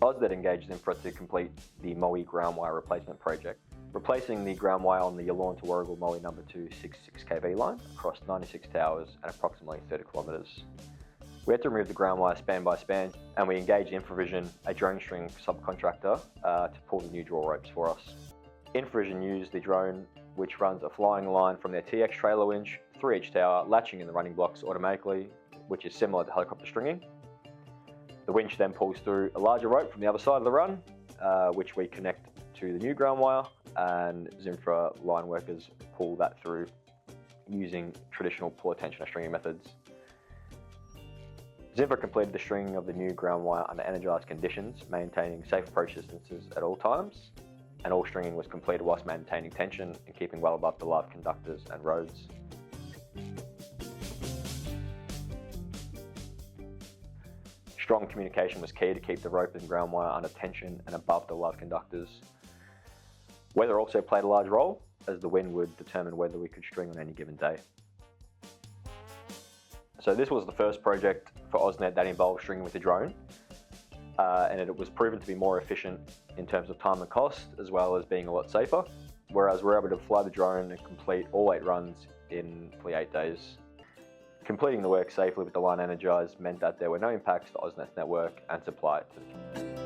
AusNet engaged Zinfra to complete the Moe Groundwire replacement project, replacing the groundwire on the Yallourn to Warragul Moe number 266 kV line across 96 towers and approximately 30 kilometres. We had to remove the groundwire span by span, and we engaged Infravision, a drone string subcontractor, to pull the new draw ropes for us. Infravision used the drone, which runs a flying line from their TX trailer winch through each tower, latching in the running blocks automatically, which is similar to helicopter stringing. The winch then pulls through a larger rope from the other side of the run, which we connect to the new ground wire, and Zinfra line workers pull that through using traditional pull tensioner stringing methods. Zinfra completed the stringing of the new ground wire under energised conditions, maintaining safe approach distances at all times, and all stringing was completed whilst maintaining tension and keeping well above the live conductors and roads. Strong communication was key to keep the rope and ground wire under tension and above the live conductors. Weather also played a large role, as the wind would determine whether we could string on any given day. So this was the first project for AusNet that involved stringing with a drone, and it was proven to be more efficient in terms of time and cost, as well as being a lot safer, whereas we're able to fly the drone and complete all 8 runs in 8 days. Completing the work safely with the line energised meant that there were no impacts to AusNet's network and supply to the community.